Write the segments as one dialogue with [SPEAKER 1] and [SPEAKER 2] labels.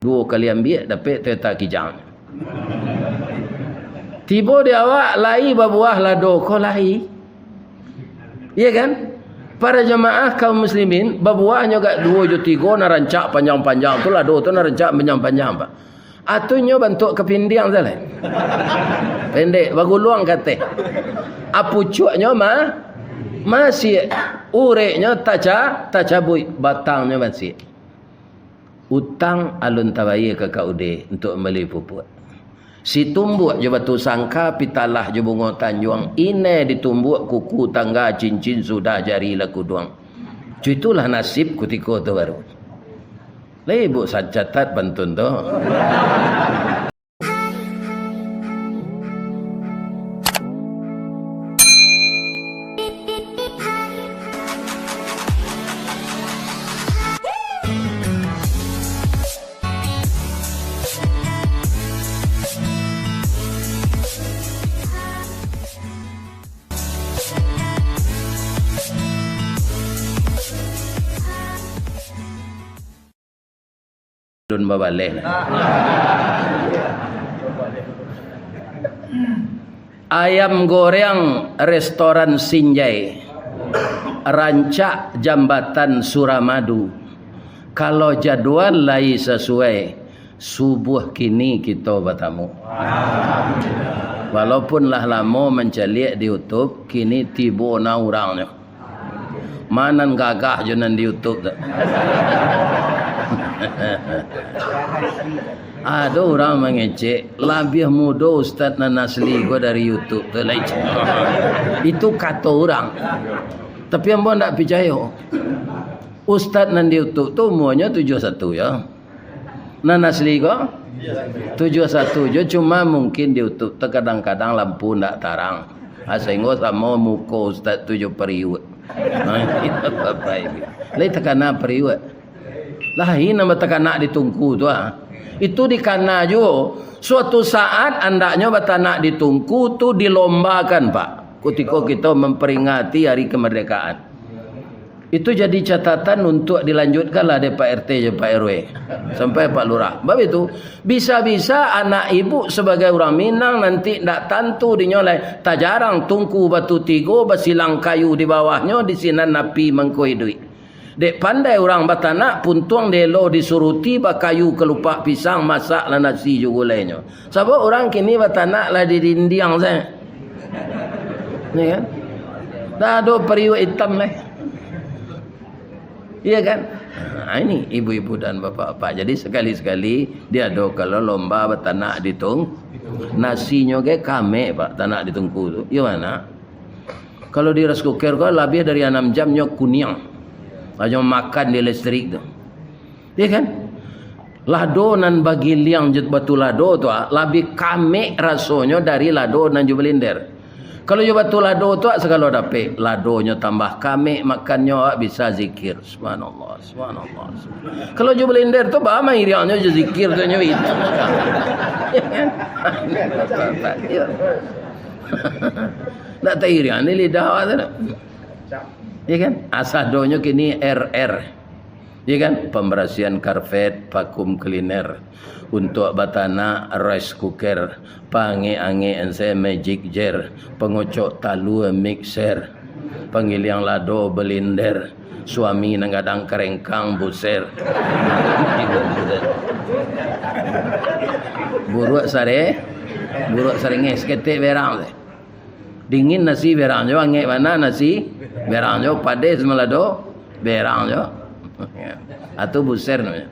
[SPEAKER 1] Dua kali ambil dapat kereta kijang. Tiba dia awak lai berbuah lado kau lai. Iya kan? Para jemaah kaum muslimin berbuahnya gak 2 juta 3 na rancak panjang-panjang tu lado tu na rancak panjang-panjang pak. Atunya bentuk kepindiang salah. Pendek baguluang kata. Apucuknya masih ureknya tak cabui batangnya masih. Utang alun tabayi ke kaude untuk beli pupuk. Si tumbuk je batu sangka pitalah je bunga tanjuang. Ine ditumbuk kuku tangga cincin sudah jari laku duang. Itulah nasib ketika tu baru. Ibu sacatat bantun tu. Dun babalik. Ayam goreng restoran Sinjai, rancak jambatan Suramadu. Kalau jadual lai sesuai, subuh kini kita bertamu. Walaupun lah lama menceliak di YouTube, kini tiba na orangnya. Manan gagah jenan di YouTube tak? Ada orang mengecek lebih muda Ustaz nan asli gua dari YouTube tu lain. Itu kata orang. Tapi hamba tak percaya. Ustaz nan di YouTube tu umurnya 71 ya. Nan asli gua 71 je, cuma mungkin di YouTube tu kadang-kadang lampu tak tarang. Sehingga sama muka Ustaz 7 periuk. Apa ini? Lain tekana periuk. Lah ini nama tekanak ditungku tu ah. Itu dikana jo. Suatu saat andaknya batanak ditungku tu dilombakan Pak. Ketika kita memperingati hari kemerdekaan. Itu jadi catatan untuk dilanjutkanlah dari Pak RT je Pak RW sampai Pak Lurah. Sebab itu bisa-bisa anak ibu sebagai orang Minang nanti ndak tantu dinyolai. Tak jarang tungku batu 3 basilang kayu di bawahnya di sinan napi mengkoi duit. Dek pandai orang batanak puntuang delo disuruti bakayu kelupak pisang masak lah nasi juga lainnya. Sebab orang kini batanak lah di dindiang saya. Ni kan? Dah ada periuk hitam lah. Iya kan? Nah, ini ibu-ibu dan bapak-bapak. Jadi sekali-sekali dia ada kalau lomba batanak ditung nasinya ke kame Pak tanak ditungku tu. Ya mana? Kalau di rice cooker kau lebih dari 6 jamnya kunyang. Aja makan di listrik tu. Ya kan? Lado nan bagi liang jet batu lado tu lebih kame rasanya dari lado nan jubelinder. Kalau je batu lado tu segala dapat ladonya tambah kame makannya bisa zikir. Subhanallah, subhanallah. Kalau jubelinder tu bah mai riangnya je zikir tu nya itu. Ya kan? Nak tahu riang ni lidah awak tu. Ya kan? Asadonya kini RR. Ya kan? Pembersihan karpet, vakum cleaner. Untuk batana rice cooker, pange-ange ense magic jar, pengucok talu mixer, pangiliang lado blender, suami nanggadang kerengkang buser. Buruk sare nges ketek berang. Dingin nasi berang jo, angek mana nasi berang jo, pades melado berang jo. Atau buser namanya.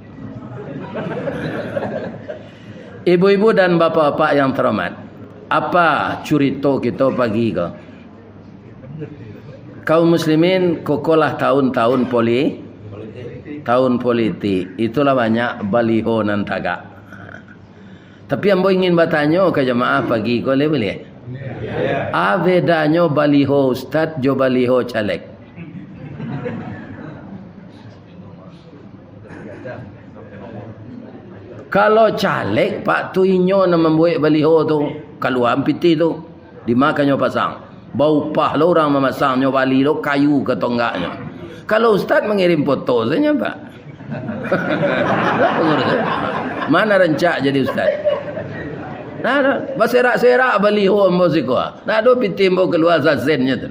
[SPEAKER 1] Ibu-ibu dan bapak-bapak yang terhormat, apa cerita kita pagi ke? Kaum muslimin kokolah tahun-tahun politik. Itulah banyak baliho nan tagak. Tapi yang ingin bertanya ke jemaah pagi ko boleh? Apa bedanya baliho ustaz jo baliho caleg? Kalau caleg pak tu inyo na membuat baliho tu kaluan piti tu dimakannya pasang. Bau pah lo orang memasangnya bali lo kayu ke tonggaknya. Kalau ustaz mengirim foto saja pak. Mana rencak jadi ustaz? Nah, berserak-serak baliho ambo siko. Nah, do pitimbo keluar zazennya tu.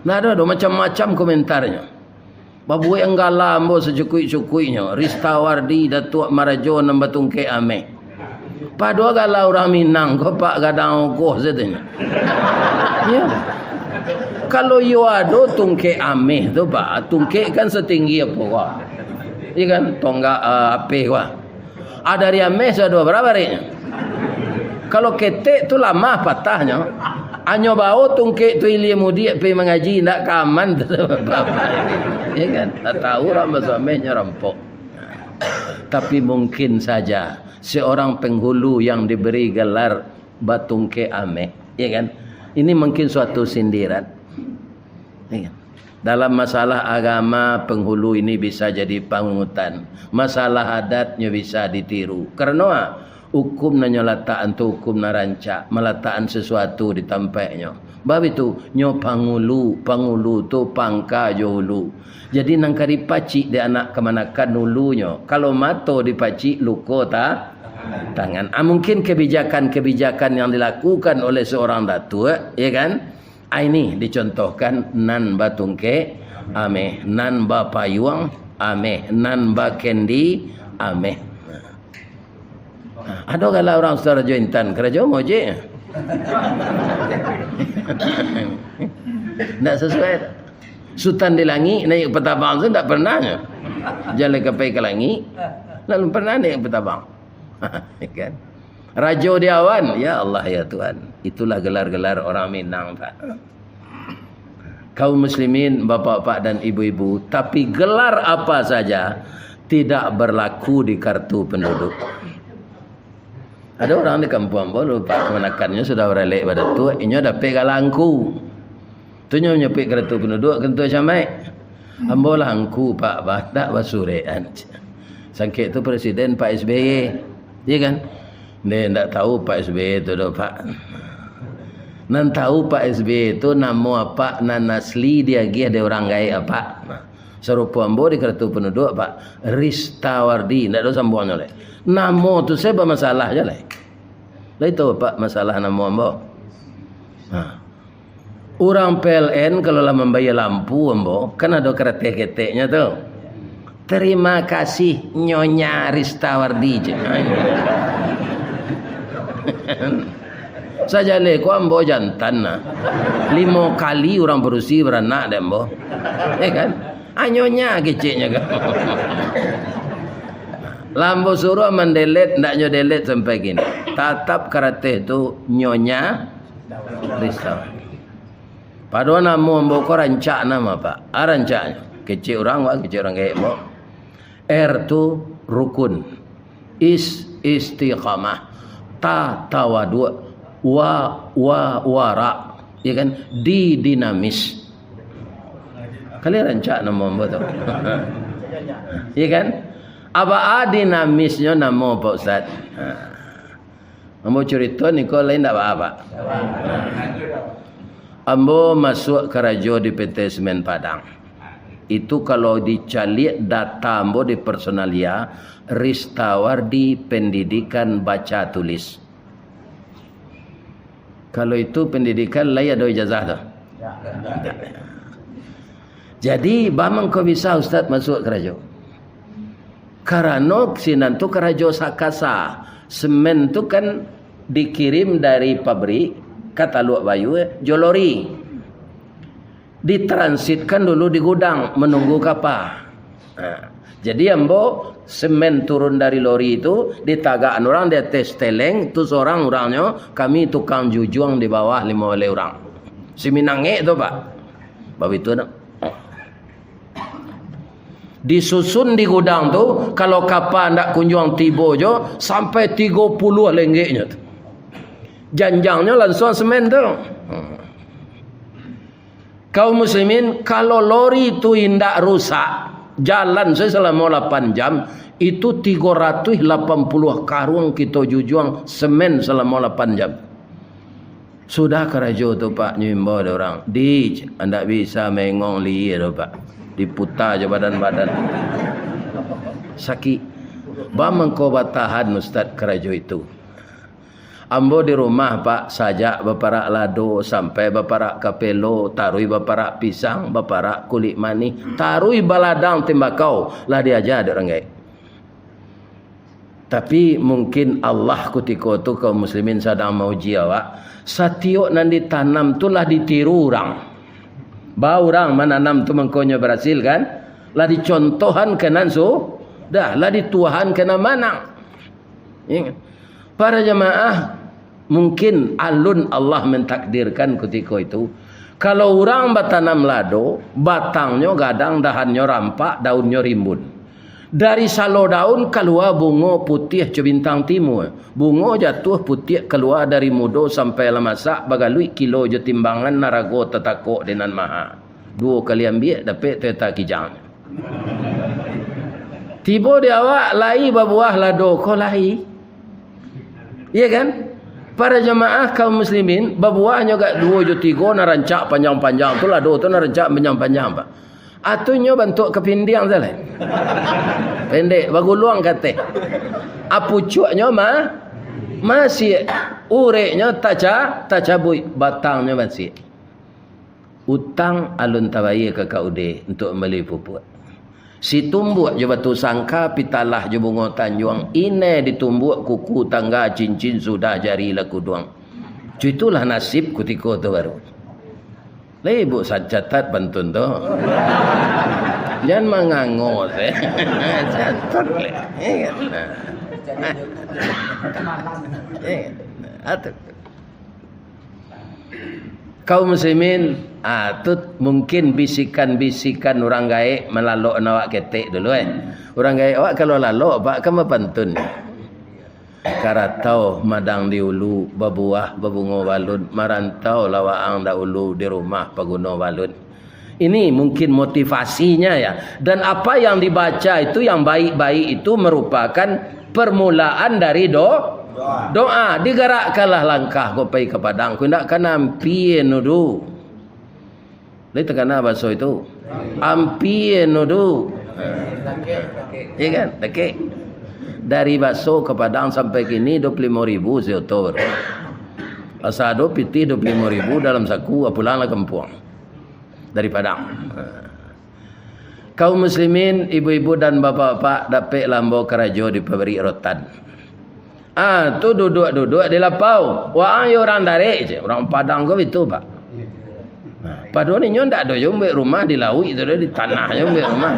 [SPEAKER 1] Nah, do macam-macam komentarnya. Babu enggala ambo secukui-cukuinya. Ristawardi Datuk Marajo nambatung ke ame. Padua galau orang Minang ko pak gadang ko setanya. Ya. Kalau you ada tungke ameh tu pak, tungke kan setinggi apa wah. Iya kan tonggak ape wah. Ada dari ameh sudah berapa rinya? Kalau ketek tu lama patahnya. Anyo bau tungke tu ilmu dia pergi mengaji nak kaman tu. Iya kan? Tak tahu orang amehnya rampok. Tapi mungkin saja seorang penghulu yang diberi gelar batungke ameh, ya kan? Ini mungkin suatu sindiran. Ya. Dalam masalah agama penghulu ini bisa jadi panutan. Masalah adatnya bisa ditiru. Karena hukum nanya letaan tu hukum narancak, meletakkan sesuatu di tampaknya. Bab itu nyo pangulu tu pangka johulu. Jadi nangka dipacik di anak kemanakan nulunya. Kalau mato dipacik luko ta tangan. Mungkin kebijakan-kebijakan yang dilakukan oleh seorang datuk, ya kan? Ini dicontohkan nan batungke ameh, nan ba payuang ameh, nan ba kendi ameh. Ada kalau orang saudara jointan kerja mau je. Tak sesuai. Sultan di langit naik petabang tu tak pernahnya. Jalan ke langit lalu pernah naik petabang. Kan? Rajo di awan, ya Allah ya Tuhan. Itulah gelar-gelar orang Minang Pak. Kaum muslimin, bapak-bapak dan ibu-ibu, tapi gelar apa saja tidak berlaku di kartu penduduk. Ada orang di kampung Ambo lupa kemenakannya sudah beralih pada tu, ini ada pegalangku. Tu nyo nyepik kartu penduduk kentu samai. Ambo langku Pak badak basurean. Sangkit tu presiden Pak SBY. Dia kan? Dia tak tahu Pak SBY tu dah Pak. Nan tahu Pak SBY tu nama apa, nan asli dia ada orang gaya apa. Serupa ambo di kartu penduduk Pak Ristawardi, tak ada sambungannya leh. Nama tu saya bermasalah je leh. Lah itu Pak masalah nama ambo. Orang PLN kalau lah membayar lampu ambo, kan ada keretek-keteknya tu. Terima kasih Nyonya Ristawardi je. Saja le ko ambo jantan nah. 5 kali orang berusi beranak dah ambo. Kan? Anyonya keciknya kan. Lambo suruh mendelet ndak nyo delet sampai gini. Tatap karate itu Nyonya Ristawardi. Padahal nama ambo ko rancak nama Pak. Rancaknya kecil orang kayak ambo. R tu rukun. Istiqamah. Tawadu wara, ya kan? Dinamis. Kalian rancak nama ambo tu. Ya kan? Apa dinamisnya nama Pak Ustaz? Ambo cerita ni kau lain tak apa-apa. Ambo masuk kerajo di PT Semen Padang. Itu kalau dicalik data ambo di personalia Ristawardi pendidikan baca tulis. Kalau itu pendidikan lain ada ijazah tu. Jadi bamang kau bisa Ustaz masuk kerajo. Karena sinan tu kerajo sakasa. Semen tu kan dikirim dari pabrik kata luak bayu jolori. Ditransitkan dulu di gudang menunggu kapal. Jadi ambo semen turun dari lori itu ditagakan orang di atas teleng tu seorang orangnya kami tukang jujuang di bawah 5 orang. Si Minange tu Pak. Bab itu nak. Disusun di gudang tu kalau kapal ndak kunjung tiba jo sampai 30 lenggeknya tu. Janjangnya langsung semen tu. Kaum muslimin kalau lori itu indak rusak jalan saya selama 8 jam itu 380 karung kita jujuang semen selama 8 jam. Sudah kerajo tu Pak nyimbo ada orang. Anda bisa mengong li tu Pak. Diputar je badan-badan. Sakit. Ba mengko batahan Ustaz kerajo itu. Ambo di rumah Pak sajak beparak lado sampai beparak kapelo, tarui beparak pisang, beparak kulit mani, tarui baladang tembakau lah diajar ada orang gay. Tapi mungkin Allah ketika tu kaum muslimin sedang mauji awak, satiok nan ditanam tu lah ditiru orang. Bau orang menanam tu mengkonyo berhasil kan? Lah dicontohan kenan so, dah lah dituahan kena manang. Ingat. Para jemaah, mungkin alun Allah mentakdirkan ketika itu. Kalau orang bertanam lado, batangnya gadang, dahannya rampak, daunnya rimbun. Dari salo daun keluar bunga putih bintang timur. Bunga jatuh putih keluar dari mudo sampai lemasak bagalui kilo je timbangan narago tetakok dengan maha. 2 kali ambil dapat teta kijang. Tiba dia awak lai berbuah lado kau lai. Iya kan? Para jemaah kaum muslimin berbuahnya gak 2 je 3 narancak panjang-panjang tu lado tu narancak panjang-panjang Pak. Atunya bentuk kepindiang salah. Pendek baguluang kata. Apucuknya masih ureknya tak cabut, batangnya masih. Utang alun tabayi ke kaude untuk beli pupuk. Si tumbuk je batu sangka pitalah je bunga tanjuang. Ini ditumbuk kuku tangga cincin sudah jari laku duang. Itulah nasib ketika tu baru. Ibu catat bantun tu. Jangan mengangut. Catat le. Kaum muslimin, tu mungkin bisikan-bisikan orang gaib melalok nawak ketek dulu Orang gaib awak kalau lalok pak kamu pantun. Karatau madang di ulu berbuah berbunga balun, marantau lawaang dahulu di rumah paguna balun. Ini mungkin motivasinya ya. Dan apa yang dibaca itu yang baik-baik itu merupakan permulaan dari doa. Digerakkanlah langkah kau pergi ke padang. Kau nak kena ampien nudu. Lihat kena bahasa itu. Ampien nudu. Iya kan? Dekik. Dari Baso ke Padang sampai kini 25.000 seotor. Asado piti 25.000 dalam saku pulanglah kampung. Dari Padang. Kaum muslimin, ibu-ibu dan bapak-bapak dapat lambau kerajo di pabrik rotan. Tu duduk di lapau. Wah, orang dari je. Orang Padang kau itu, Pak. Padahal ni ndak ada jombe rumah di laut itu di tanah jombe rumah.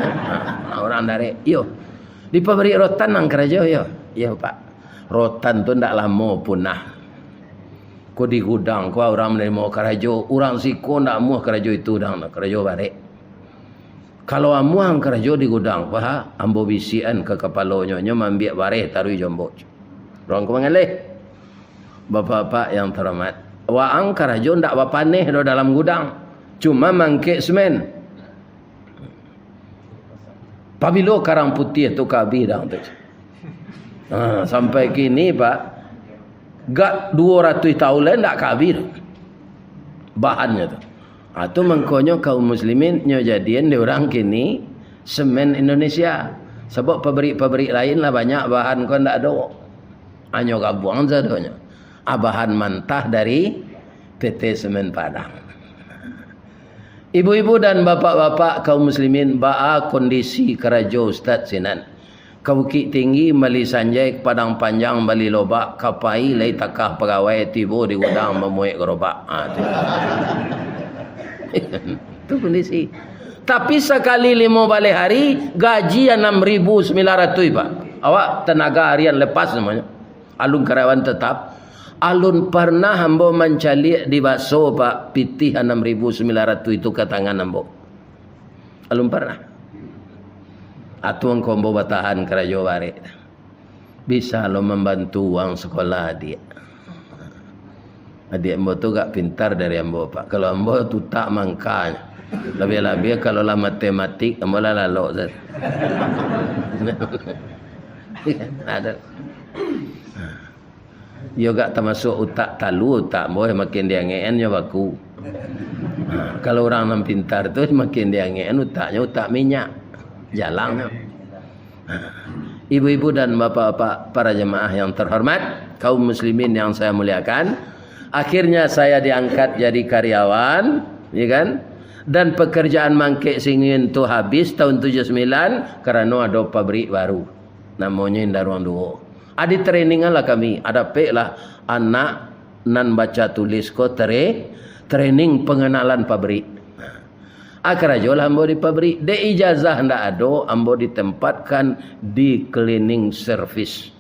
[SPEAKER 1] Orang dari. Yo. Di pabrik rotan nang kerja yo. Ya Pak. Rotan tu ndak lama punah. Ko di gudang ko orang menerima kerja, orang siko ndak muah kerja itu dang kerja balik. Kalau amuang kerja di gudang, wah ambo bisian ke kepalanya nya mambiak bareh taruh jombo. Orang ko mengalih. Bapak-bapak yang terhormat, waang kerja ndak bapaneh do dalam gudang. Cuma mangkek semen. Pabilo karang putih tu kabi dah tu. Sampai kini Pak, gak 200 tahun lain tak kabi bahannya tu. Tu mengkonyo kaum muslimin nyo jadian di orang kini semen Indonesia. Sebab pabrik-pabrik lain lah banyak bahan kau ndak ada. Hanya gabuang sadonya. Bahan mentah dari PT Semen Padang. Ibu-ibu dan bapak-bapak kaum muslimin, ba'a kondisi kerajo Ustaz Sinan. Kawukik tinggi mali sanjai padang panjang bali lobak kapai lai takah pegawai tibo di gudang memuik gerobak. Itu kondisi. Tapi sekali 5 balik hari gaji 6.900 Pak. Awak tenaga harian lepas namanya. Alun karyawan tetap. Alun pernah hambo mencalik di Baso Pak, pitih 6.900 itu ke tangan hambo. Alun pernah. Atuang kombo batahan kerajo bare. Bisa lo membantu uang sekolah adik. Adik hambo tu gak pintar dari hambo Pak. Kalau hambo tu tak mangkanya. Lebih-lebih kalau lah matematik hambo lah lalok. Ada. Yo gak termasuk utak talu, utak boleh makin dia ngeen yo baku. Kalau orang yang pintar tu makin dia ngeen utaknya utak minyak. Jalannya. Ibu-ibu dan bapak-bapak para jemaah yang terhormat, kaum muslimin yang saya muliakan, akhirnya saya diangkat jadi karyawan, ya kan? Dan pekerjaan mangkek singin tu habis tahun 79 kerana ada pabrik baru. Namanya Indaruang Duo. Ada trainingan lah kami, ada pe lah anak nan baca tulis ko training pengenalan pabrik. Akarajo lah ambo di pabrik. De ijazah ndak ada, ambo ditempatkan di cleaning service.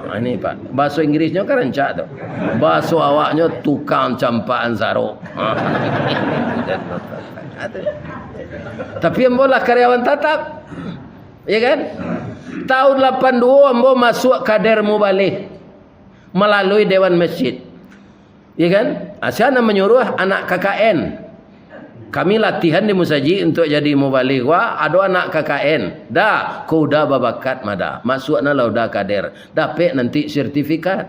[SPEAKER 1] Ini Pak. Bahasa Inggrisnya kan rancak tu. Bahasa awaknya tukang campaan sarok. Tapi ambo lah karyawan tetap. Ya kan? Tahun 82 ambo masuk kader mubalik melalui Dewan Masjid. Ya kan? Asyana menyuruh anak KKN. Kami latihan di Musaji untuk jadi mubalik. Wah, ada anak KKN. Dah, kau dah babakat mada. Masukna lah udah kader. Dapat nanti sertifikat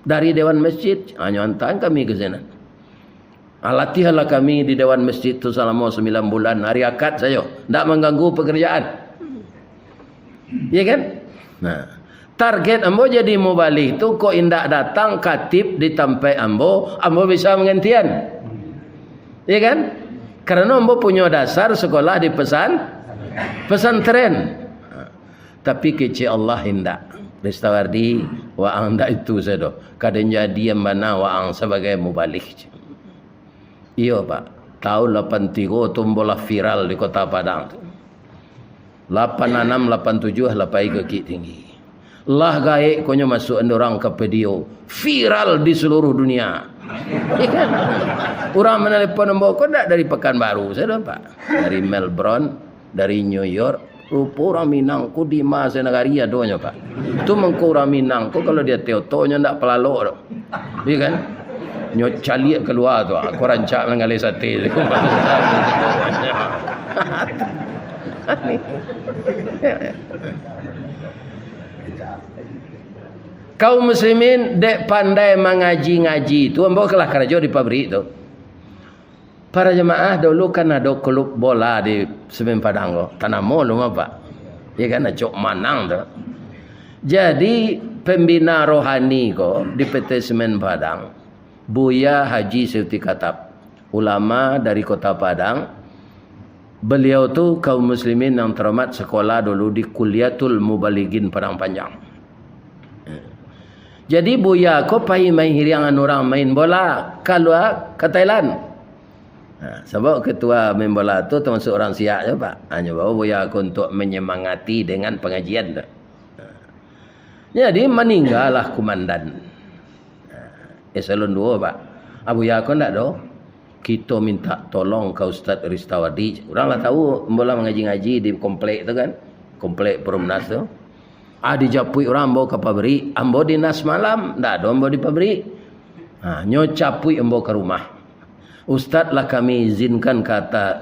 [SPEAKER 1] dari Dewan Masjid. Hanya hantar kami ke sana. Latihanlah kami di Dewan Masjid itu selama 9 bulan. Hari akad saya. Tak mengganggu pekerjaan. Ya kan? Nah, target ambo jadi mubalik tu kok indak datang katib di tempat ambo bisa menggantian. Ya kan? Karena ambo punya dasar sekolah di pesantren. Tapi kece Allah hindak. Ristawardi waang dak itu sedo. Kadang jadi yang mana waang sebagai mubalik. Iya Pak. Tahun 83 tumbulah viral di Kota Padang. 86, 87 lapai kaki tinggi. Lah gaik konya masuk orang ke video. Viral di seluruh dunia. Ya kan? Orang menelpon ambo kok tak dari Pekanbaru saya dah Pak. Dari Melbourne, dari New York, rupa orang Minang ku di masa negara doanya Pak. Tu mengko orang Minang ku kalau dia teotonya ndak pelalok dah. Ya kan? Nyo caliak keluar tu aku rancak mengalih sate. Kaum muslimin dek pandai mengaji-ngaji tu ambo kelah kerja di pabrik tu. Para jemaah dulu kan ada klub bola di Semen Padang tu. Tanah Mall Pak. Ya kan Cok Manang tu. Jadi pembina rohani ko di PT Semen Padang, Buya Haji Seuti Katab, ulama dari Kota Padang. Beliau tu kaum muslimin yang terhormat sekolah dulu di Kuliatul Mubalighin Padang Panjang. Jadi Buya ko pai main hiriangan orang main bola keluar ke Thailand. Sebab ketua main bola tu termasuk orang Siak je Pak. Hanya bawa Buya ko untuk menyemangati dengan pengajian tu. Jadi meninggallah komandan. Eselon 2 Pak. Buya ko ndak do. Kita minta tolong ke Ustaz Ristawardi. Orang lah tahu bola mengaji-ngaji di komplek tu kan. Komplek Perumnas tu. Dijapui orang ambo ke pabrik, ambo dinas malam, ndak ada ambo di pabrik. Nyo capui ambo ke rumah. Ustaz lah kami izinkan ke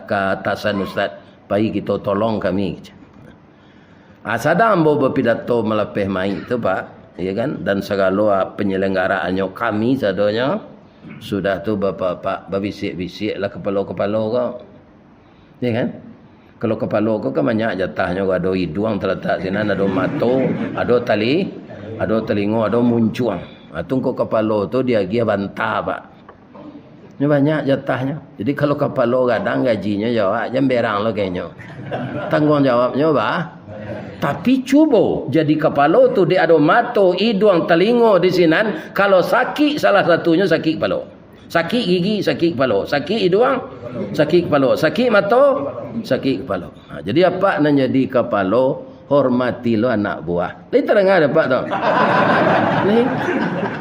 [SPEAKER 1] atasan Ustaz, pai kita tolong kami. Sadang ambo berpidato melepeh mai tu Pak, ya kan? Dan segala penyelenggaraannya kami sadonya sudah tu bapak-bapak berbisik-bisik lah kepala-kepala kau. Ya kan? Kalau kepala kau kan banyak jatahnya, ada hidung terletak sini, ada mato, ada tali, ada telingo, ada muncuang. Tunggu kepala tu dia gia bantah Pak. Ini banyak jatahnya. Jadi kalau kepala kadang gajinya jawab, jam berang lo kayaknya. Tanggung jawabnya Pak. Tapi cuba jadi kepala tu dia ada mato, hidung, telingo di sini. Kalau sakit salah satunya sakit kepala. Sakit gigi, sakit kepala. Sakit hidung, sakit kepala. Sakit mata, sakit kepala. Jadi apa nak jadi kepala? Hormati lo anak buah. Ini terang ada Pak tu. Ni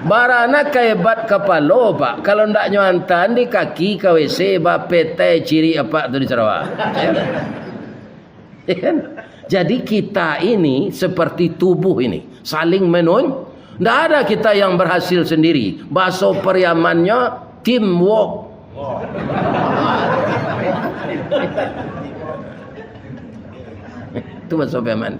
[SPEAKER 1] barana kehebat kepala Pak. Kalau ndak nyuantan di kaki ke WC bapete ciri apa tu di Sarawak. Ya kan? Jadi kita ini seperti tubuh ini saling menun. Ndak ada kita yang berhasil sendiri. Bahasa Periamannya teamwork. Itu bahasa Periaman.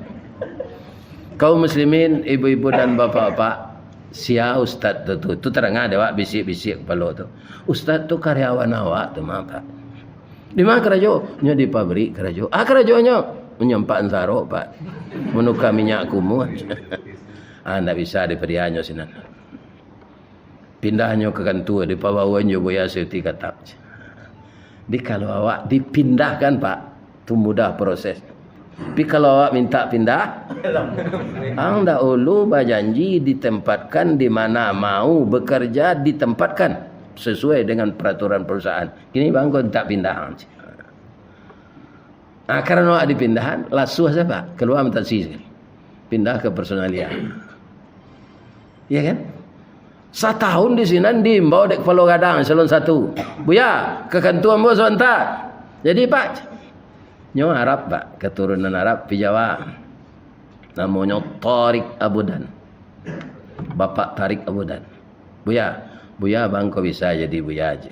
[SPEAKER 1] Kaum muslimin, ibu-ibu dan bapak-bapak, sia ustaz tu terang ada Pak bisik-bisik kepala tu. Ustaz tu karyawan awak tu Pak. Di mana kerja? Nya di pabrik kerja. Kerjanya menyempak sarok pak. Menukar minyak kumur. Ndak bisa diperianyo sinan. Pindahnya ke kantor di pawauan jo boya seuti katap. Di kalau awak dipindahkan pak, tu mudah proses. Tapi kalau awak minta pindah, ang dahulu berjanji ditempatkan di mana mau bekerja ditempatkan sesuai dengan peraturan perusahaan. Kini bang kau tak pindah. Karena awak dipindahan, lasuh siapa? Keluar minta sisi, pindah ke personalia. Ya kan? Setahun di sini diimbau dek kepala gadang salon satu. Buya ke kantor bos sebentar. Jadi pak. Nyo Arab pak, keturunan Arab di Jawa. Namanya Tariq Abudan. Bapak Tariq Abudan. Buya bang kau bisa jadi buya aja.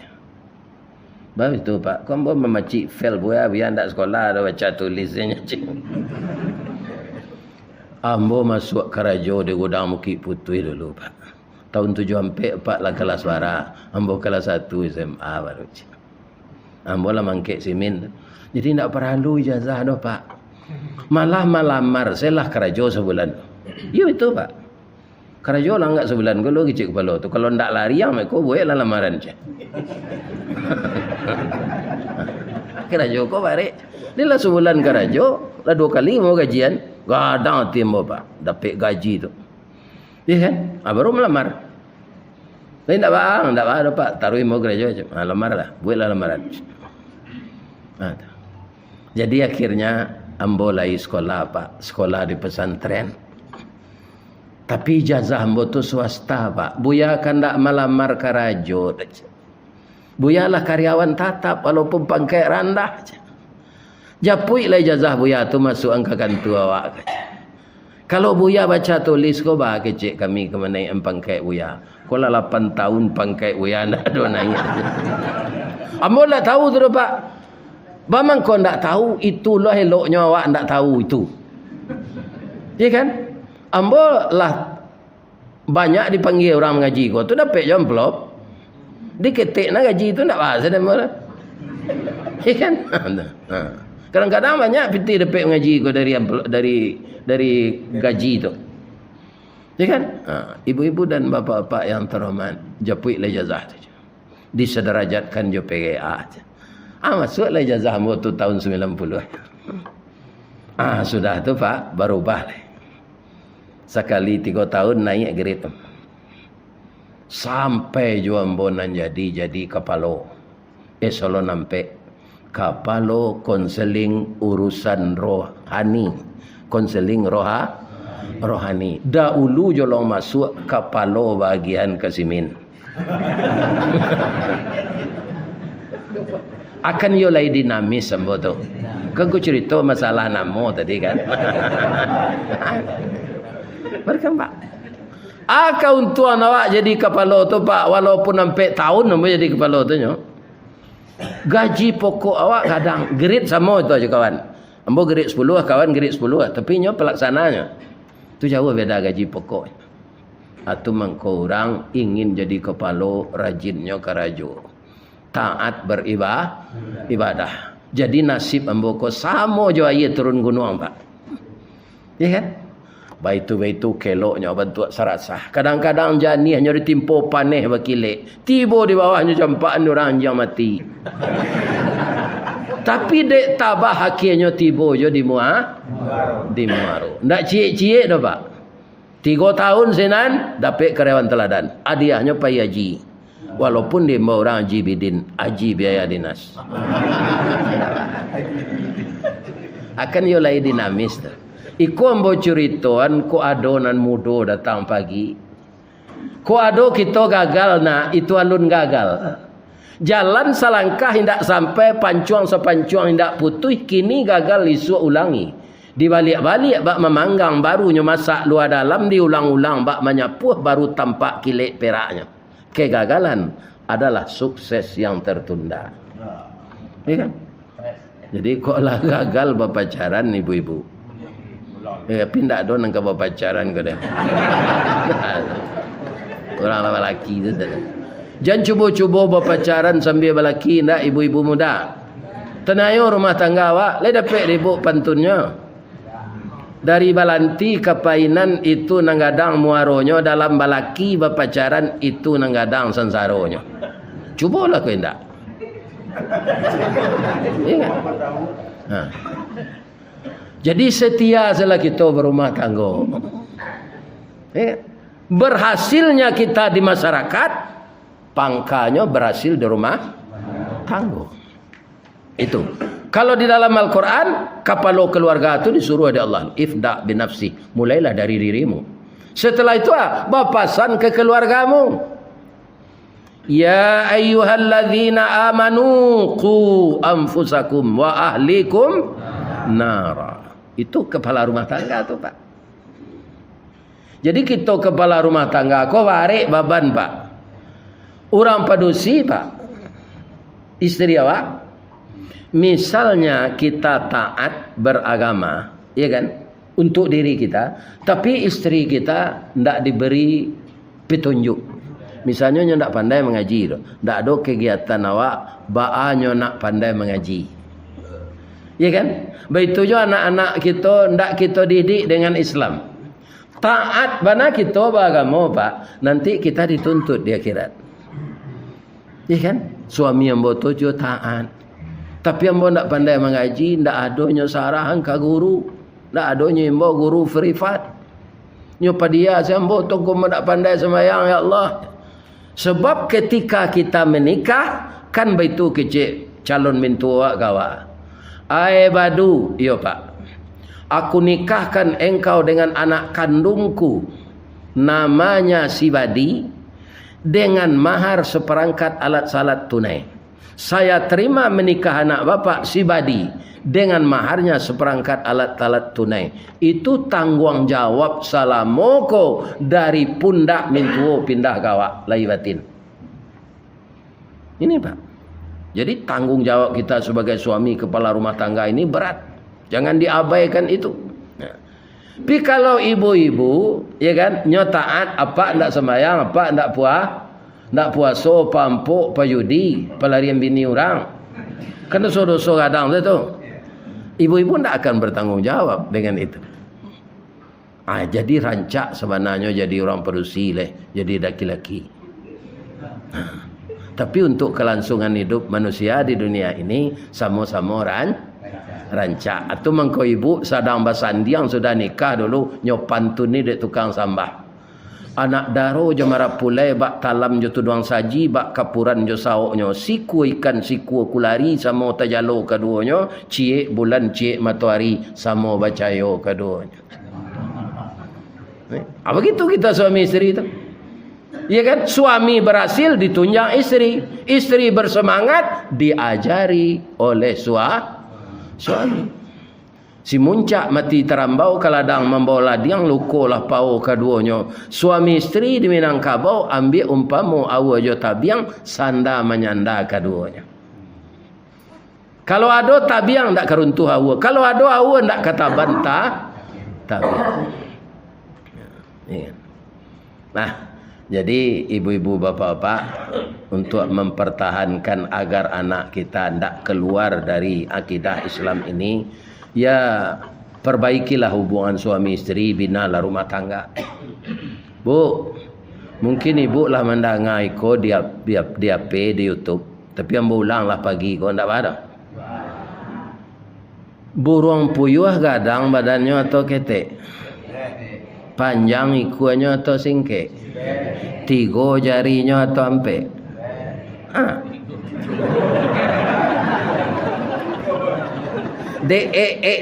[SPEAKER 1] Bagus itu pak, kau mau memacik fail buya ndak sekolah ada baca tulisnya cik. Ambo masuk Karajo di Gudang Bukit Putih dulu pak. Tahun 74 lah kelas suara. Ambo kelas 1 SMA baru cik. Ambo lah mangkek simin. Jadi tidak perlu ijazah dah pak. Malah melamar saya lah Karajo sebulan. Ya itu pak. Karajo lah enggak sebulan. Kalau kecil kepala tu. Kalau tidak lari yang mereka boleh lah lamaran je. Karajo kau balik. Dia lah sebulan Karajo. Lah 2 kali mau gajian. Gadang timbo pak. Dapat gaji tu. Ya kan? Baru melamar. Tapi tidak bang. Tidak bang pak. Taruh mau Karajo je. Lamar lah. Buatlah lamaran. Jadi akhirnya ambo lai sekolah pak, sekolah di pesantren. Tapi ijazah ambo tu swasta pak. Buya kan tak melamar Karajo. Buya lah karyawan tatap walaupun pangkat rendah. Japui lah ijazah buya tu masuk angka kantor awak. Kalau buya baca tulis kau bah kecik kami ke mana yang pangkat buya. Kau lah 8 tahun pangkat buya nak ada naik. Ambo lah tahu tu pak. Bamang kau tak tahu, itulah eloknya awak tak tahu itu. Ya kan? Ambo lah banyak dipanggil orang mengaji kau tu dapat je amplop. Diketik nak gaji tu tak bahasa dia mula. Ya kan? Kadang-kadang banyak piti dapat mengaji kau dari gaji tu. Ya kan? Ibu-ibu dan bapa-bapa yang terhormat, japuilah ijazah tu. Disederajatkan jo PGA. Masuklah ijazah ambo tu tahun 90. Sudah tu pak, berubah. Sekali 3 tahun naik grade. Sampai jua ambo nan jadi kepala. Solo nampak kepala konseling urusan rohani. Konseling rohani. Dahulu jolong masuk kepala bagian kesimin. Akan yo lagi dinamis sambo tu. Kan ku cerita masalah namo tadi kan. Berkembang. Akaun tuan awak jadi kepala tu pak, walaupun sampai tahun ambo jadi kepala tu nyo. Gaji pokok awak kadang grade sama itu aja kawan. Ambo grade 10, kawan grade 10, tapi nyo pelaksananya. Tu jauh beda gaji pokok. Atu mangko orang ingin jadi kepala rajinnya Karajo. Taat beribadah. Jadi nasib ambo ko sama jo aye turun gunung pak. Ya kan? Baitu keloknya bentuk sarasah. Kadang-kadang jani hanya ditimpo paneh bakile. Tiba di bawahnya campaan orang yang mati. Tapi dek tabah akhirnya tiba jo di muaru. Ndak cie-cie dah pak. 3 tahun senan dapat karyawan teladan. Hadiahnya pai haji. Walaupun dia mau orang haji bidin, haji biaya dinas. Akan yo lai dinamis tu. Iku ambo ceritoan ko adonan mudo datang pagi. Ko ado kita gagal nak, itu alun gagal. Jalan selangkah hendak sampai pancuang sepancuang hendak putus, kini gagal isu ulangi. Dibalik-balik bak memanggang barunya masak luar dalam diulang-ulang bak menyapuh baru tampak kilik peraknya. Kegagalan adalah sukses yang tertunda. Ya kan? Jadi kok lah gagal berpacaran ibu-ibu. Pindah don ke berpacaran ke dia. Orang lelaki tu. Jangan cuba-cuba berpacaran sambil berlaki ndak ibu-ibu muda. Tenayo rumah tangga awak, le dapat ribut pantunnya. Dari balanti ke painan itu nanggadang muaronyo, dalam balaki berpacaran itu nanggadang sensaronyo. Cubalah kau indak. Ingat. Ha. Jadi setia salah kita berumah tangga. Berhasilnya kita di masyarakat, pangkanya berhasil di rumah tangga. Itu. Kalau di dalam Al-Quran, kapalo keluarga itu disuruh oleh Allah. Ifda' binafsi. Mulailah dari dirimu. Setelah itu, bapasan ke keluargamu. Ya ayyuhalladzina amanu qu anfusakum wa ahlikum nara. Itu kepala rumah tangga tu, Pak. Jadi kita kepala rumah tangga, kau warik baban, Pak. Orang padusi, Pak. Istri awak. Misalnya kita taat beragama, ya kan, untuk diri kita, tapi istri kita tidak diberi petunjuk. Misalnya nyo nak pandai mengaji, tak ada kegiatan awak, baanyo nak pandai mengaji, ya kan? Begitu juga anak-anak kita tidak kita didik dengan Islam. Taat bana kita beragama, Pak, nanti kita dituntut di akhirat, ya kan? Suami yang bodoh juga taat. Tapi yang tidak pandai mengaji, tidak adanya sarahan ke guru, tidak adanya imbo guru privat. Nyopa dia sambo toko tidak pandai sembahyang, ya Allah. Sebab ketika kita menikah, kan begitu kecil calon mintua kawa. Ai badu, iya Pak. Aku nikahkan engkau dengan anak kandungku, namanya si Badi, dengan mahar seperangkat alat salat tunai. Saya terima menikah anak bapak si Badi dengan maharnya seperangkat alat-alat tunai. Itu tanggung jawab salamoko dari pundak mintuo pindah gawak lai batin. Ini Pak. Jadi tanggung jawab kita sebagai suami kepala rumah tangga ini berat. Jangan diabaikan itu. Nah. Tapi kalau ibu-ibu, ya kan, nyotaat apa ndak sembahyang, apa ndak puas. Tak puasa, pampuk, payudi, pelarian bini orang. Kan dosa-dosa kadang tu. Ibu-ibu tak akan bertanggung jawab dengan itu. Jadi rancak sebenarnya jadi orang perusi leh, jadi laki-laki. Tapi untuk kelangsungan hidup manusia di dunia ini sama-sama rancak. Atau mengko ibu sedang basandiang sudah nikah dulu nyopantun ni dek tukang sambah. Anak daro je marap pulai bak talam je tuduang saji bak kapuran je saoknyo siku ikan siku kulari sama tajalo keduanya ciek bulan ciek matahari sama bacayo keduanya. Apa gitu kita suami isteri itu? Ya kan, suami berhasil ditunjang istri, istri bersemangat diajari oleh suami. Si muncak mati terambau kaladang membawa ladiang lukolah pau keduanya. Suami istri di Minangkabau ambil umpamu awa jo tabiang sanda menyanda keduanya. Kalau ada tabiang tak keruntuh awa. Kalau ada awa tak kata bantah tabiang. Nah, jadi ibu-ibu bapak-bapak untuk mempertahankan agar anak kita tidak keluar dari akidah Islam ini, ya perbaikilah hubungan suami istri, binalah rumah tangga. Bu, mungkin ibu lah mendengar ko dia di YouTube, tapi yang ulanglah pagi ko ndak ada. Burung puyuh gadang badannya atau ketek? Panjang ikuannya atau singkek? 3 jarinya atau ampe?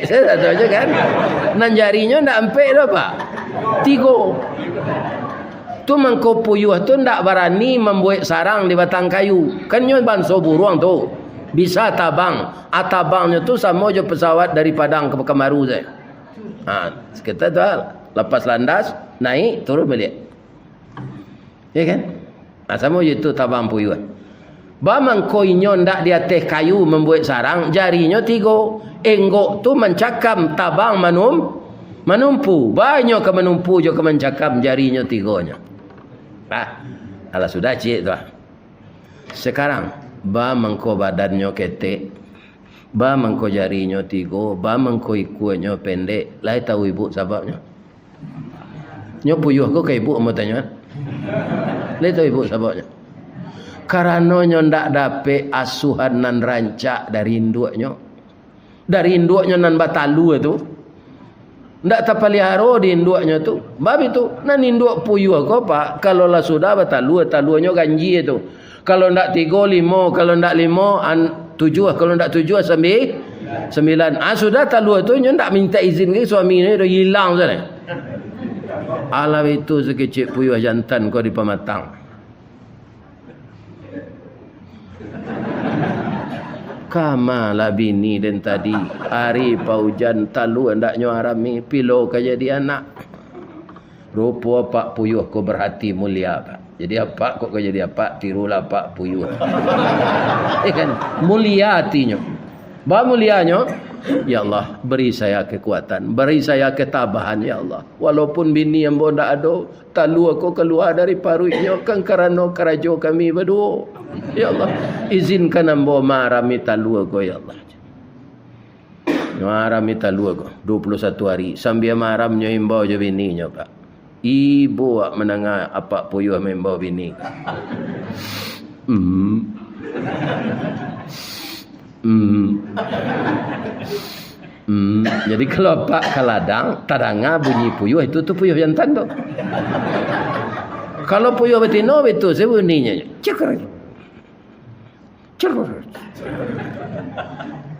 [SPEAKER 1] Saya tahu aja kan. Nan jarinya ndak ampe dah Pak. 3. Tu mangko puyuh tu ndak berani membuat sarang di batang kayu. Kan nyo banso burung tu. Bisa tabang. Atabangnya tu sama je pesawat dari Padang ke Pekanbaru saya. Kita tu lepas landas, naik, turun balik. Ya kan? Sama je tu tabang puyuh. Bamang koinyo ndak di atas kayu membuat sarang, jarinya 3. Enggok tu mencakam tabang menumpu. Banyak ke menumpu je ke mencakam jarinya 3-nya. Alah sudah cik tu. Sekarang bamang ko badannya ketek, Ba mengko jarinyo 3, ba mengko ikuanyo pendek. Lai tahu ibu sebabnya. Nyo puyuh ko ke ibu mau tanya. Lai tahu ibu sebabnya. Karena nyo ndak dapat asuhan nan rancak dari induknya. Dari induknya nan batalu itu. Ndak tapaliharo di induknya tu. Bab itu nan induk puyuh ko pak. Kalau lah sudah batalu, taluannya ganji itu. Kalau ndak 3, 5, kalau ndak 5 7, kalau ndak 7 9. Sudah talu itu nyo ndak minta izin ke suami ni dah hilang sana. Alam itu sekecil puyuh jantan kau di pematang. Kama lah bini dan tadi hari paujan talu hendaknya arami pilo ke jadi anak. Rupa pak puyuh ko berhati mulia pak. Jadi apa kok jadi apa tirulah pak puyuh. Kan mulia hatinya. Ba mulianya, ya Allah beri saya kekuatan, beri saya ketabahan ya Allah. Walaupun bini yang bonda ada, talu aku keluar dari paruhnya kan karena kerajo kami berdua. Ya Allah, izinkan ambo marami talu aku ya Allah. Marami talu aku 21 hari sambil maramnya imbau je bininya pak. Ibu wak menengah apa puyuh membau bini. Jadi kalau pak kaladang tadanga bunyi puyuh itu tu puyuh jantan tu. Kalau puyuh betina itu sebunyinya ceker.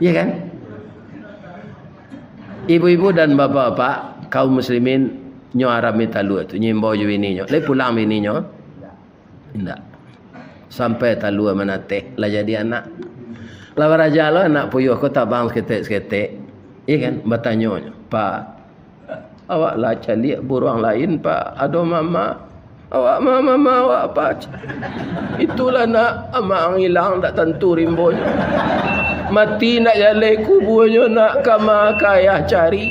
[SPEAKER 1] Ya kan? Ibu-ibu dan bapak-bapak kaum muslimin nyuarami talu tu nyimbau je bininya. Lai pulang bininya. Tidak. Sampai talu menateh lah jadi anak. Lawan raja lah anak puyuh ko tak bang seketik-seketik. Iya kan? Bertanya, Pak, awak lah cari burung lain, Pak. Ada mama. Awak mama awak apa? Itulah nak amang hilang tak tentu rimbonya. Mati nak jalan kuburnya nak kama kaya cari.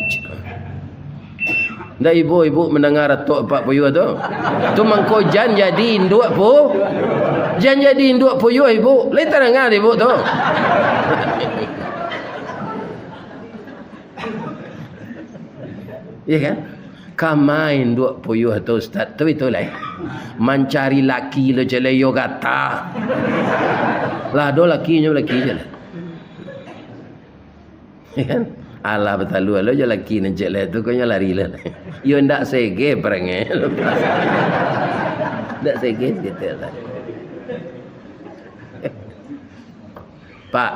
[SPEAKER 1] Dah ibu-ibu mendengar tok pak puyuh tu. Tu mangko jan jadi induk pu. Jan jadi induk puyuh ibu. Lai tak dengar ibu tu. Ya kan? Kamai induk puyuh tu ustaz. Tu itu lah. Mencari laki lo jele yo kata. Lah do lakinya laki je lah. Ya kan? Allah betalu lo je laki ni je lah tu kau lari lah. Yo ndak sege perangai. Ndak sege gitu lah. Pak,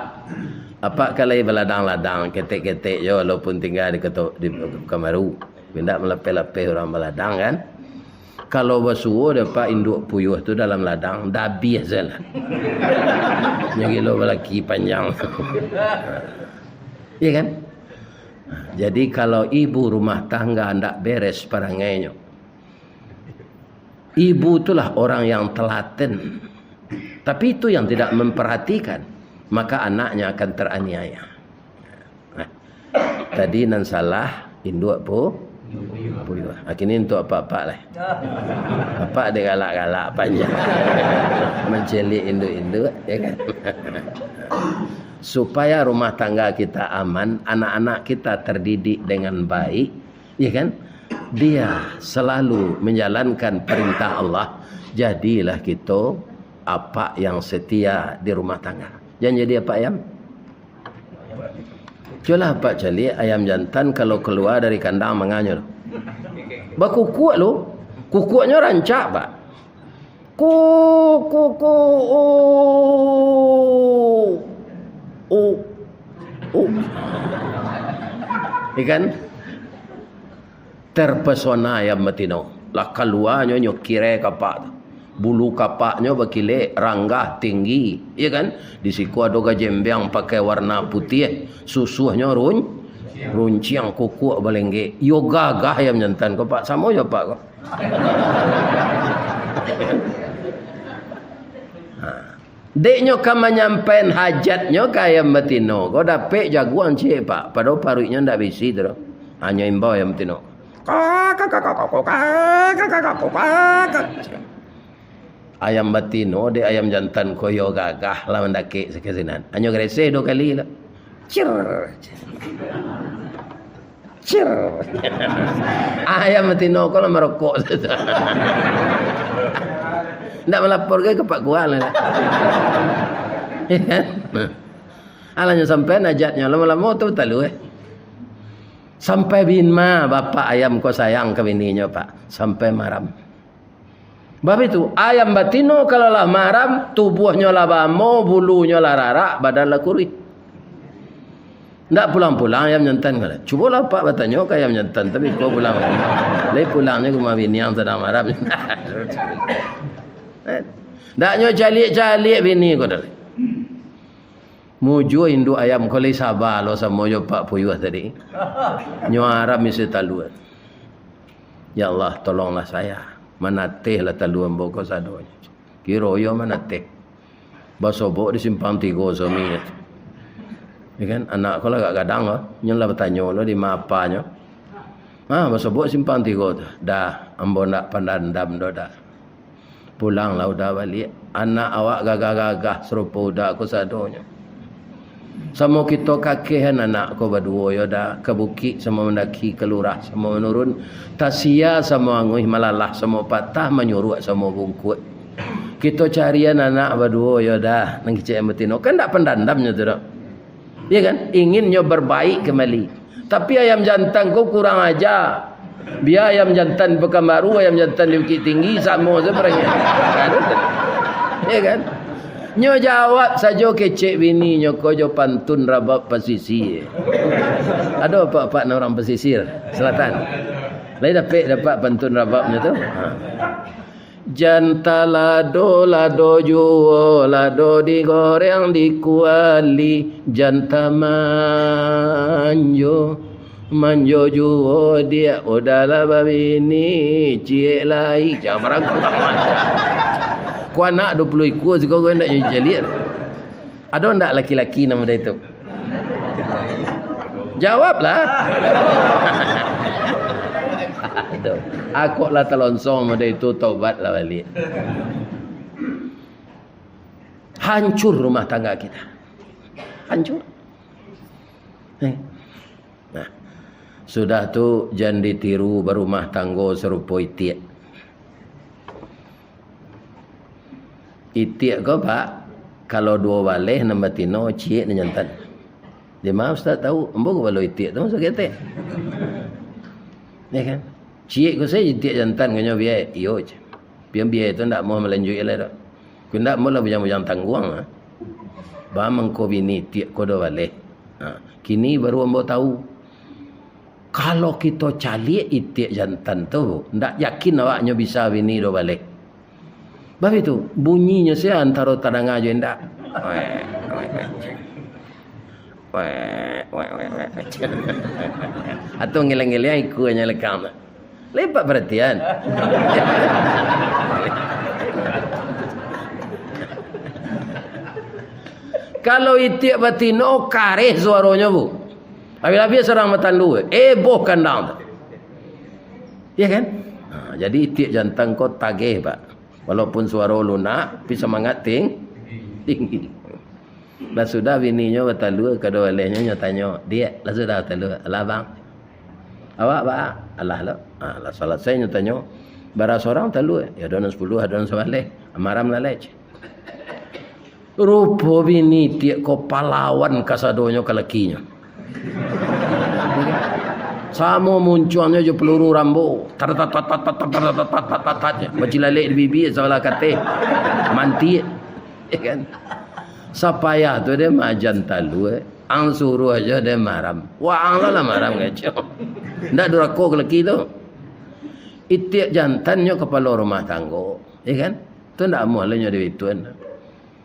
[SPEAKER 1] apa kalau beladang-ladang ketek-ketek yo walaupun tinggal di Kamaru, tidak melepeh-lepeh orang beladang kan? Kalau basuh dapat induk puyuh tu dalam ladang, dah habis jalan. Yang lo lelaki panjang. Ya kan? Jadi kalau ibu rumah tangga hendak beres perangainya, ibu itulah orang yang telaten. Tapi itu yang tidak memperhatikan, maka anaknya akan teraniaya. Nah, tadi nan salah induk puyuh. Akhirnya untuk apa-apa lah. Apa dia galak-galak panjang. Mencelik induk-induk, ya kan? Supaya rumah tangga kita aman, anak-anak kita terdidik dengan baik, ya kan? Dia selalu menjalankan perintah Allah. Jadilah kita apa yang setia di rumah tangga. Jangan jadi apa ayam? Culah pak cali ayam jantan kalau keluar dari kandang menganyur. Bakukuk lo, kukuknya rancak pak. Ikan terpesona ayam betina. Lah keluarnya nyokire kapak. Bulu kapaknya bakile ranggah tinggi, ya kan? Di siku ada gajembang pakai warna putih, susuhnya runciang kuku balengge. Yo gagah ayam jantan kau pak sama ya pak kau. Deknya kama nyampein hajatnya ke ayam betina. Kau dapet jagoan cik pak. Padahal paruhnya ndak bisi tu. Hanya imbau ayam betina. Ayam batino de ayam jantan koyo gagah lah mendaki sekesinan. Hanya grese 2 kali lah. Cir. Cir. Ayam betino kalau merokok. Ndak melapor ke Pak Kual. Ya kan? Alanya sampai najatnya lama-lama tu talu Sampai binma bapak ayam kau sayang ke bininya Pak. Sampai maram. Bab itu ayam batino kalau lah maram tubuhnya lah bamo, bulunya lah rarak, badan lah kurih. Ndak pulang-pulang ayam jantan kala. Cubalah Pak bertanya ke ayam jantan tapi kau pulang. Lai pulangnya ke rumah bini yang sedang maram. Ndaknya calik-calik bini kau dah. Mujo induk ayam kau lai sabar lo sama yo Pak Puyuh tadi. Nyo Arab mesti taluan. Ya Allah tolonglah saya. Manateh lah taluan boko sadonya. Kiro yo manateh. Basobok di simpang 3 suami. Ya kan anak kau lah gak kadang lo. Nyo lah bertanya lo di mapanya. Basobok simpang 3 tu. Dah ambo nak pandandam do dah. Pulang lah udah balik. Anak awak gagah-gagah serupa udah aku sadonya. Sama kita kakek anak ko berdua ya dah ke bukit sama mendaki ke lurah sama menurun tasia sama nguih malalah sama patah menyuruh sama bungkut. Kita carian anak berdua ya dah nang kecek betino kan tak pendandamnya tu dak. Ya kan inginnya berbaik kembali. Tapi ayam jantan kau kurang aja. Biar ayam jantan Pekanbaru ayam jantan di Bukit Tinggi sama sebenarnya. Ya kan? Nyo jawab saja kecek bini nyo ko jo pantun rabab pesisir. Ada apa-apa orang pesisir selatan. Lain dapat pantun rababnya tu. Janta lado juo lado digoreng dikuali janta manjo juo dia udahlah babini cie lai jangan merangkul ku anak 20 ekor juga kau nak jadi ada ndak laki-laki nama dia itu jawablah. Aku lah telonsong sama dia itu taubatlah balik. Hancur rumah tangga kita, hancur. Nah, sudah tu jangan ditiru berumah tangga serupa itiak. Itiak kau Pak, kalau 2 balih nambah tino cik ni jantan. Dia maaf Ustaz tahu, embo kau balu itiak tu sakit tak? Ya kan? Cik kau saya itiak jantan kau biar iyo je. Biar itu ndak mau melanjut lah dak. Kau ndak mau lah bujang-bujang tangguang ah. Ba mengko bini itiak kau 2 balih. Kini baru embo tahu. Kalau kita calik itiak jantan tu, ndak yakin awaknya bisa bini 2 balih. Sebab itu bunyinya saya antara tadang aja ndak. Atau ngeleng-ngeleng ikut hanya lekam. Lepak perhatian. Kalau itiak batino kareh suaranya bu. Habis-habis serang matandu. Boh kandang. Ya kan? Jadi itiak jantan kau tagih Pak. Walaupun suara lunak, tapi semangat tinggi. Dah sudah bininya bertalu, kedua olehnya nyatanya, dia lah sudah bertalu, alah bang. Awak Pak, alah lah. Lah salat saya nyatanya, baras orang talu, ya ada 10, ada 11, amaram lah lech. Rupa bini tiak ko pahlawan kasadonya kalakinya. Sama munculnya je peluru rambo. Macilalik di bibir sebelah kata. Manti. Kan? Sapaya tu dia majan talu. Ang suruh aja dia maram. Wah ang lah maram kacau. Ndak durako lelaki tu. Itiak jantannya kepala rumah tangga. Ya kan? Tu ndak mualnya dia ituan.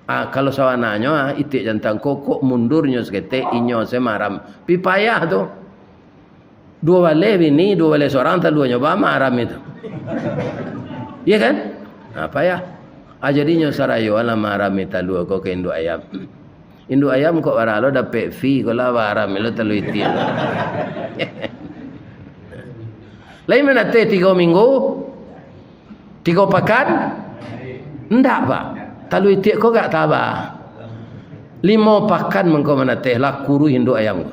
[SPEAKER 1] Kalau sawananya itiak jantan kok mundurnya seketik inyo se maram. Pipayah tu. 2 balai bini, 2 balai seorang, tak 2 nyoba maram itu. Ya kan? Apa ya? Jadinya sarayo ala maram itu 2 kau ke induk ayam. Induk ayam kok waralo dapat fee kau lah maram itu terlalu iti. Lain mana 3 minggu? 3 pekan? Enggak Pak. Terlalu iti kau gak tabah. 5 pakan mengko manateh lah kuru induk ayam.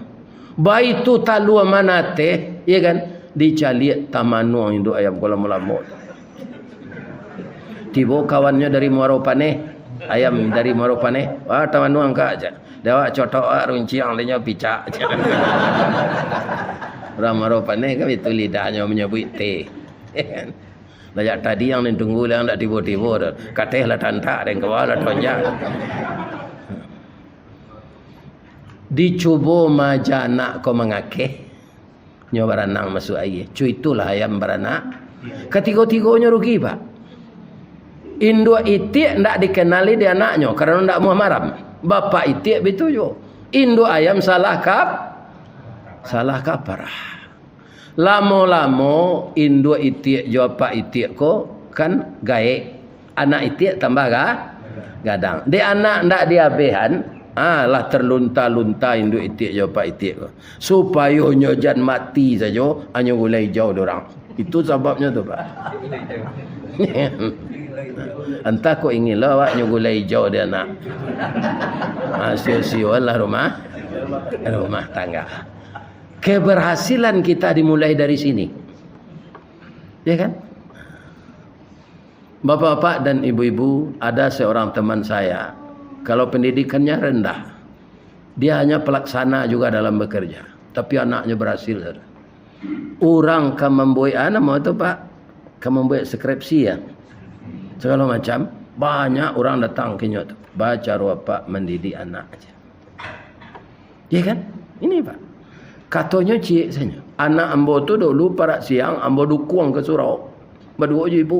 [SPEAKER 1] Baitu talu manateh, ya kan? Dicaliak tamanu induk ayam ko lama-lama. Tiba kawannya dari Muaro Paneh, ayam dari Muaro Paneh, wah tamanu angka aja. Dewa cotok runciang lenya picak. Orang Muaro Paneh kan itu lidahnya menyebut teh. Lajak tadi yang tunggu yang tak tiba-tiba dah. Katehlah tantak dan kawala tonjak. Dicuba majana ko mengakeh. Nyo beranang masuk air. Cu itulah ayam beranak. Ketiga-tiganya rugi, Pak. Induk itik ndak dikenali dia anaknya karena ndak mau maram. Bapak itik betul jo. Induk ayam salah kaparah. Lama-lama induk itik jo bapak itik ko kan gaek. Anak itik tambah gadang. Dia anak ndak diabehan, lah terlunta-lunta induk itik jo bapak itik ko. Supaya nyojan mati saja hanya gulai hijau dorang. Itu sebabnya tu, Pak. Entah kau ingin lah awak gulai hijau dia nak. Sio-sio lah rumah tangga. Keberhasilan kita dimulai dari sini. Ya kan? Bapak-bapak dan ibu-ibu, ada seorang teman saya, kalau pendidikannya rendah, dia hanya pelaksana juga dalam bekerja, tapi anaknya berhasil. Orang kan membuat nama itu, Pak, kan membuat skripsi ya. Segala macam, banyak orang datang ke nyot, baca rupa mendidik anak aja. Ya kan? Ini, Pak. Katanya cik saja. Anak ambo tu dulu pada siang ambo dukung ke surau. Berdua je ibu.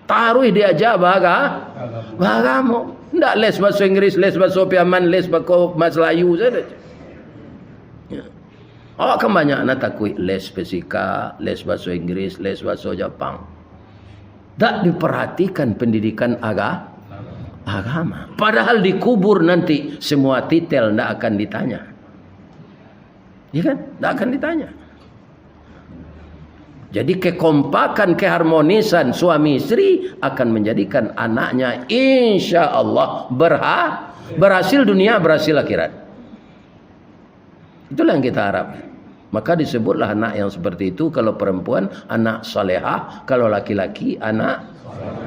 [SPEAKER 1] Taruh dia aja bagamo. Ndak les bahasa Inggris, les bahasa Piaman, les bahasa Melayu saja. Ya. Oh, kan banyak anak takut les fisika, les bahasa Inggris, les bahasa Jepang. Tak diperhatikan pendidikan agama. Padahal dikubur nanti semua titel ndak akan ditanya. Ya kan? Tak akan ditanya. Jadi kekompakan, keharmonisan suami istri akan menjadikan anaknya insya Allah berhasil dunia, berhasil akhirat. Itulah yang kita harap. Maka disebutlah anak yang seperti itu. Kalau perempuan anak salehah, kalau laki-laki anak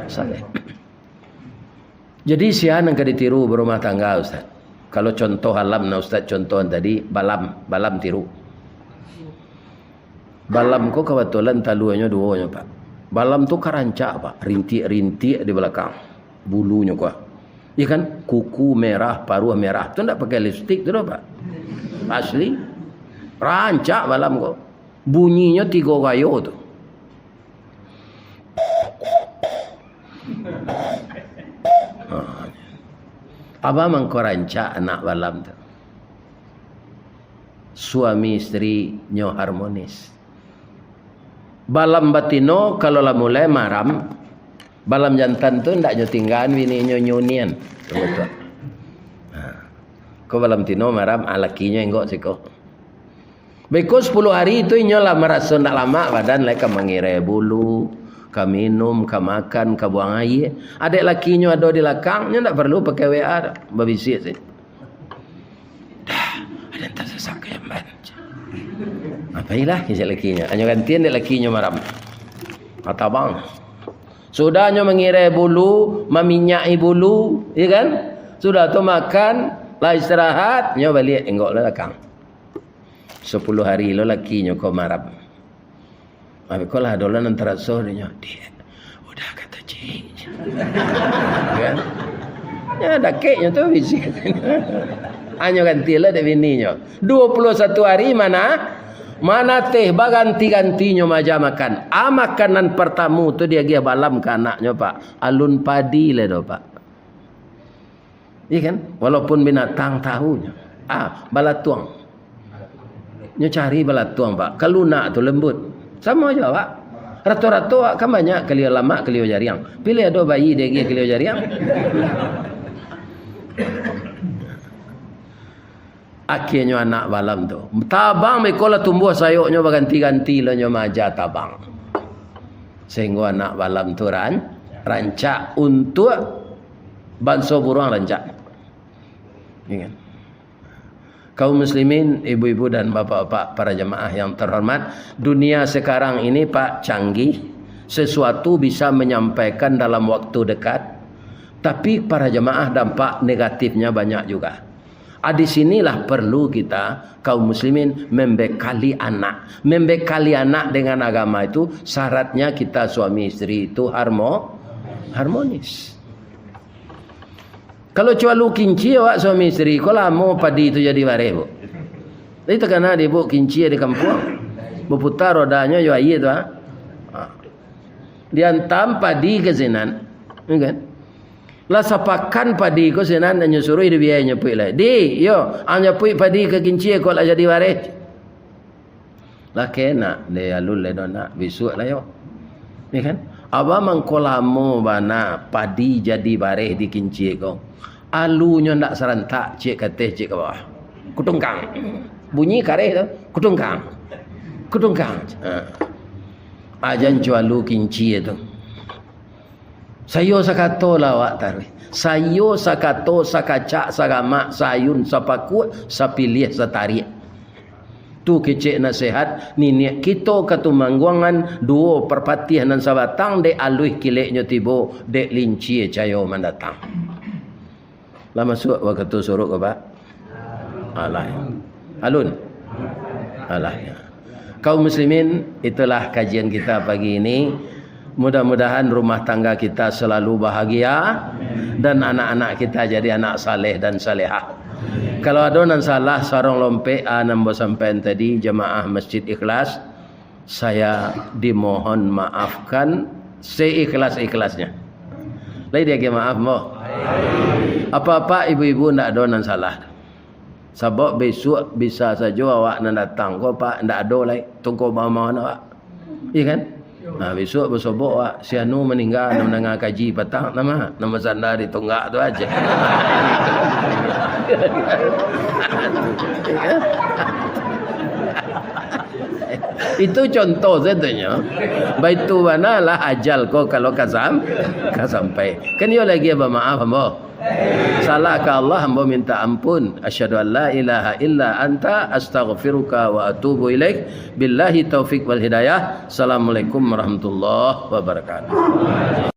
[SPEAKER 1] saleh. Jadi siapa yang ditiru berumah tangga, Ustaz? Kalau contoh alam na Ustaz contohan tadi balam tiru. Balam ko kebetulan taluannya duanya, Pak. Balam tu karancak, Pak, rintik-rintik di belakang bulunya kok. Ya kan? Kuku merah, paruh merah. Tu ndak pakai lipstik tu, Pak. Asli. Rancak balam kok. Bunyinya 3 gayo tu. Apa mengkorancak anak balam tu? Suami istri nyo harmonis. Balam batino kalau lah mulai maram, balam jantan tu ndak nyo tinggalan bini nyo nyunian. Betul. Ko balam tino maram alakinya enggak siko. Because 10 hari itu nyo lah merasa ndak lama badan leka mengirai bulu. Ka minum, ka makan, ka buang air. Adik lakinya ada di belakang, ndak perlu pakai WA, babisik sih. Dah, ada yang tersesak ke Yaman. Apailah kisah lakinya. Hanya gantian dek lakinya maram. Kata bang. Sudahnya mengirai bulu, meminyai bulu, ya kan? Sudah tu makan, lah istirahat, nyo balik enggak lah belakang. 10 hari lo lakinya kau maram. Tapi kalau ada orang antara sorenya, dia udah kata cik. Kan? Ya ada keknya tu bisik. Hanya gantilah dek bininya. 21 hari mana teh baganti-gantinya maja makan. Makanan pertama tu dia balam ke anaknya, Pak. Alun padi lah do, Pak. Iya kan? Walaupun binatang tahunya. Balatuang. Nyo cari balatuang, Pak. Kalunak tu lembut. Sama aja, Pak. Rato-rato kan banyak kelio lama, kelio jariang. Pilih ada bayi dia kelio jariang. Akhirnya anak balam tu. Tabang mekola tumbuh sayuknya berganti-ganti lah nyo maja tabang. Sehingga anak balam tu rancak untuk banso burung rancak. Ingat. Kaum muslimin, ibu-ibu dan bapak-bapak para jemaah yang terhormat, dunia sekarang ini Pak canggih, sesuatu bisa menyampaikan dalam waktu dekat, tapi para jemaah dampak negatifnya banyak juga. Di sinilah perlu kita kaum muslimin membekali anak. Membekali anak dengan agama itu syaratnya kita suami istri itu harmonis. Kalau cuma lu kinci awak suami istri, kau lama padi itu jadi waris bu. Itu karena dia bu kinci di kampung, berputar rodanya yo aye tu diantam padi ke senan, kan? Lah sapakan padi ko senan dan nyuruh dia biaya nyepui lah. Di yo, nyepui padi ke kinci kau lah jadi waris. Lah kena dia alul le dona besok lah yo. Ni kan? Aba mangkolamo bana padi jadi waris di kinci kau. Alunya ndak serentak cik kateh cik ke bawah. Kutungkang. Bunyi kareh tu, kutungkang. Ajan jualu kinci itu. Sayo sakato lawak tarwi. Sayo sakato sakacak sagama sayun sapaku sapilih satarik. Tu kecik nasihat nini kita katumangguangan duo perpatihan dan sabatang dek aluih kileknya tibo dek linci cayo mendatang. Lah masuk waktu suruh ke Pak? Alah. Alun. Alah. Kaum muslimin, itulah kajian kita pagi ini. Mudah-mudahan rumah tangga kita selalu bahagia dan anak-anak kita jadi anak saleh dan salehah. Kalau ada yang salah sarong lompe nambah sampai tadi jemaah Masjid Ikhlas, saya dimohon maafkan seikhlas-ikhlasnya. Lagi dia maaf mo. Apa-apa ibu-ibu ndak ada nan salah. Sebab besok bisa saja awak nan datang ko Pak ndak ada lagi tunggu mau-mau awak. Iya kan? Nah besok bersobok awak si anu meninggal nak mendengar kaji petang nama sandar di tunggak tu aja. Itu contoh saja. Baitu mana lah ajal ko kalau sampai. Kan yo lagi bermaaf hamba. Salah ke Allah hamba minta ampun. Asyhadu an la ilaha illa anta astaghfiruka wa atubu ilaik. Billahi taufik wal hidayah. Assalamualaikum warahmatullahi wabarakatuh.